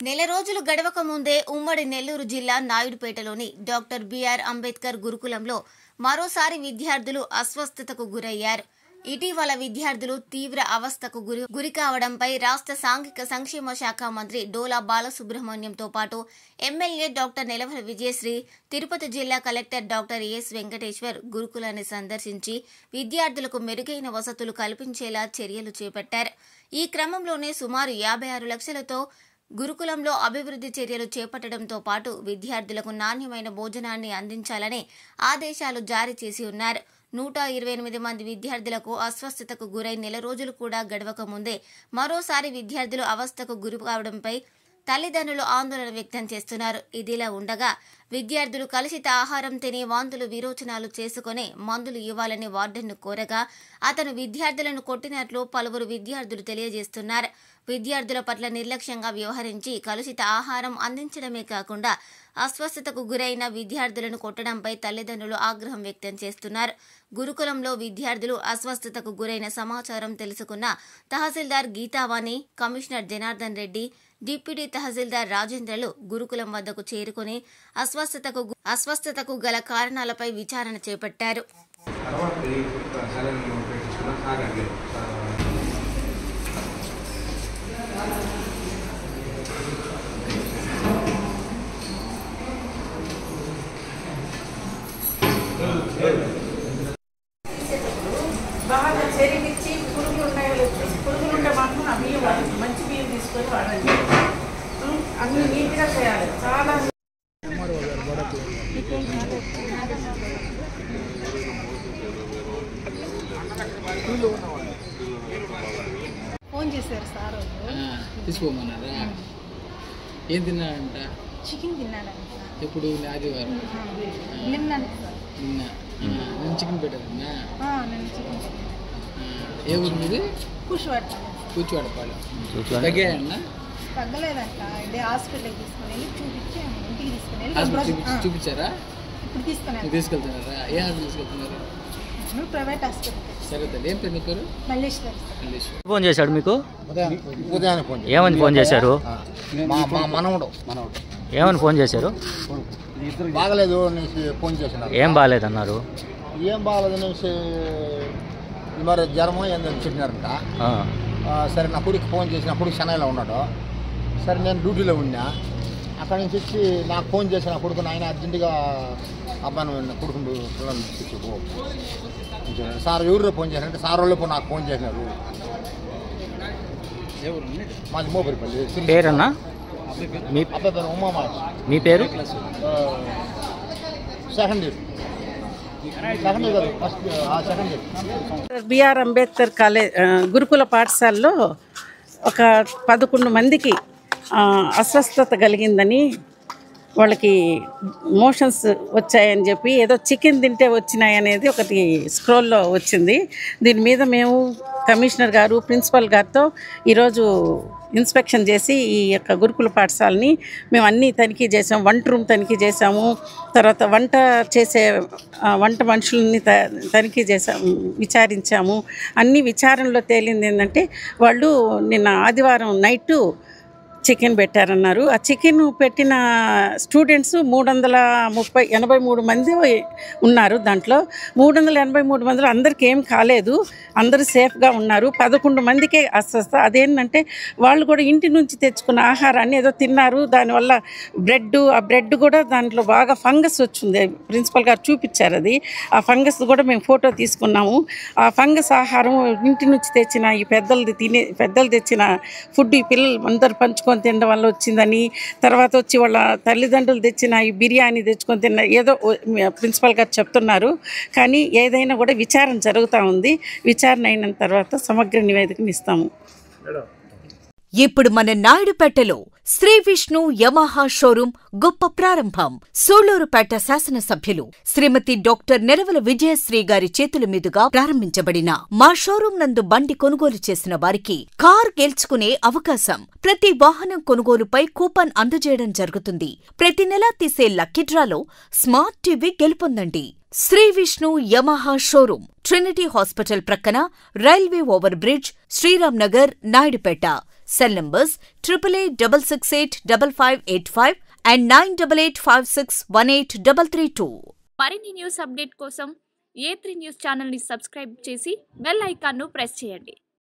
నెల రోజులు గడవక ముందే ఉమ్మడి నెల్లూరు జిల్లా నాయుడుపేటలోని డాక్టర్ బిఆర్ అంబేద్కర్ గురుకులంలో మరోసారి విద్యార్థులు అస్వస్థతకు గురయ్యారు. ఇటీవల విద్యార్థులు తీవ్ర అవస్థకు గురి కావడంపై రాష్ట్ర సాంఘిక సంక్షేమ శాఖ మంత్రి డోలా బాలసుబ్రహ్మణ్యంతో పాటు ఎమ్మెల్యే డాక్టర్ నెలవల విజయశ్రీ, తిరుపతి జిల్లా కలెక్టర్ డాక్టర్ ఎస్ వెంకటేశ్వర్ గురుకులాన్ని సందర్శించి విద్యార్థులకు మెరుగైన వసతులు కల్పించేలా చర్యలు చేపట్టారు. ఈ క్రమంలోనే సుమారు 56 లక్షలతో గురుకులంలో అభివృద్ధి చర్యలు చేపట్టడంతో పాటు విద్యార్థులకు నాణ్యమైన భోజనాన్ని అందించాలని ఆదేశాలు జారీ చేసి ఉన్నారు. 128 మంది విద్యార్థులకు అస్వస్థతకు గురై నెల రోజులు కూడా గడవక ముందే మరోసారి విద్యార్థులు అవస్థకు గురి కావడంపై తల్లిదండ్రులు ఆందోళన వ్యక్తం చేస్తున్నారు. ఇదిలా ఉండగా విద్యార్థులు కలుషిత ఆహారం తిని వాంతులు విరోచనాలు చేసుకుని మందులు ఇవ్వాలని వార్డెన్ను కోరగా అతను విద్యార్థులను కొట్టినట్లు పలువురు విద్యార్థులు తెలియజేస్తున్నారు. విద్యార్థుల పట్ల నిర్లక్ష్యంగా వ్యవహరించి కలుషిత ఆహారం అందించడమే కాకుండా అస్వస్థతకు గురైన విద్యార్థులను కొట్టడంపై తల్లిదండ్రులు ఆగ్రహం వ్యక్తం చేస్తున్నారు. గురుకులంలో విద్యార్థులు అస్వస్థతకు గురైన సమాచారం తెలుసుకున్న తహసీల్దార్ గీతావాణి, కమిషనర్ జనార్దన్ రెడ్డి, డిప్యూటీ తహసీల్దార్ రాజేంద్రలు గురుకులం వద్దకు చేరుకుని అస్వస్థతకు గల కారణాలపై విచారణ చేపట్టారు. బాగా చెరిగిచ్చి పురుగులుంటే మాత్రం ఆ బియ్యం మంచి బియ్యం తీసుకొని వాడండి. అన్ని నీట్గా చేయాలి. చాలా ఫోన్ చేశారు సార్, తీసుకోమన్నారా? ఏం తిన్నాడంట? చికెన్ తిన్నాడంట. ఎప్పుడు? ఆదివారం. నిన్న నేను చికెన్ పెట్టాను. ఏ ఊరు మీది? కూర్చోవాడపాలెం. తగ్గాయన్నా? తగ్గలేదంట. ఇదే హాస్పిటల్కి తీసుకుని వెళ్ళి చూపించి ఇంటికి తీసుకుని వెళ్ళి హాస్పిటల్ చూపించారా? ఇప్పుడు తీసుకెళ్తున్నారా? ఏ హాస్పిటల్ తీసుకెళ్తున్నారు? Private hospital. సరే తల్లి, ఏం పేరు నీ పేరు? మల్లేశ్వర్. ఫోన్ చేశాడు మీకు? ఉదయాన్నే ఫోన్. ఏమని ఫోన్ చేశారు? మా మనవడు ఏమని ఫోన్ చేశారు? బాగలేదు అనేసి ఫోన్ చేసినారు. ఏం బాగాలేదన్నారు? ఏం బాగలేదు అనేసి మరి జ్వరమో ఏందని చెప్పినారంట. సరే నా కొడుకు ఫోన్ చేసిన, కొడుకు చెన్నైలో ఉన్నాడు. సరే నేను డ్యూటీలో ఉన్నా. అక్కడి నుంచి వచ్చి నాకు ఫోన్ చేసిన కొడుకు, ఆయన అర్జెంటుగా అబ్బాయిని కొడుకు పిల్లల్ని తెచ్చుకో సార్. ఎవరిలో ఫోన్ చేశారంటే సార్ వాళ్ళు నాకు ఫోన్ చేసినారు. మాది మోపరిపల్లి. పేరన్నా? మీ అబ్బాయి పేరు ఉమామాజ్. మీ పేరు? Second year first second year. B R Ambedkar college గురుకుల పాఠశాలలో ఒక 11 మందికి అస్వస్థత కలిగిందని, వాళ్ళకి మోషన్స్ వచ్చాయని చెప్పి ఏదో చికెన్ తింటే వచ్చినాయనేది ఒకటి స్క్రోల్లో వచ్చింది. దీని మీద మేము కమిషనర్ గారు, ప్రిన్సిపల్ గారితో ఈరోజు ఇన్స్పెక్షన్ చేసి ఈ యొక్క గురుకుల పాఠశాలని మేము అన్నీ తనిఖీ చేసాము. వంట రూమ్ తనిఖీ చేసాము. తర్వాత వంట మనుషులని తనిఖీ చేసాము, విచారించాము. అన్ని విచారణలో తేలింది ఏంటంటే వాళ్ళు నిన్న ఆదివారం నైటు చికెన్ పెట్టారన్నారు. ఆ చికెన్ పెట్టిన స్టూడెంట్స్ 383 మంది ఉన్నారు. దాంట్లో 383 మందిలో అందరికీ ఏం కాలేదు, అందరూ సేఫ్గా ఉన్నారు. 11 మందికే అస్వస్థ. అదేంటంటే వాళ్ళు కూడా ఇంటి నుంచి తెచ్చుకున్న ఆహారాన్ని ఏదో తిన్నారు. దానివల్ల ఆ బ్రెడ్ కూడా దాంట్లో బాగా ఫంగస్ వచ్చింది. ప్రిన్సిపల్ గారు చూపించారు అది. ఆ ఫంగస్ కూడా మేము ఫోటో తీసుకున్నాము. ఆ ఫంగస్ ఆహారం ఇంటి నుంచి తెచ్చిన ఈ పెద్దలు తెచ్చిన ఫుడ్ ఈ పిల్లలు అందరు పంచుకొని తినడం వల్ల వచ్చిందని, తర్వాత వచ్చి వాళ్ళ తల్లిదండ్రులు తెచ్చిన ఈ బిర్యానీ తెచ్చుకొని తిన్న ఏదో ప్రిన్సిపల్ గారు చెప్తున్నారు. కానీ ఏదైనా కూడా విచారణ జరుగుతూ ఉంది. విచారణ అయిన తర్వాత సమగ్ర నివేదికను ఇస్తాము. ఇప్పుడు మన నాయుడుపేటలో శ్రీ విష్ణు యమహా షోరూం గొప్ప ప్రారంభం. సూళ్లూరుపేట శాసనసభ్యులు శ్రీమతి డాక్టర్ నెలవల విజయశ్రీ గారి చేతుల మీదుగా ప్రారంభించబడిన మా షోరూం నందు బండి కొనుగోలు చేసిన వారికి కార్ గెలుచుకునే అవకాశం. ప్రతి వాహనం కొనుగోలుపై కూపన్ అందజేయడం జరుగుతుంది. ప్రతి నెలా తీసే లక్కీ డ్రాలో స్మార్ట్ టీవీ గెలుపొందండి. Sri Vishnu Yamaha showroom, Trinity Hospital ప్రక్కన, railway over bridge, Sriram Nagar, Naidupeta. Cell numbers 8886685585 and 9885618332. మరిన్ని న్యూస్ అప్డేట్ కోసం A3 న్యూస్ ఛానల్ ని సబ్స్క్రైబ్ చేసి బెల్ ఐకాన్ ను ప్రెస్ చేయండి.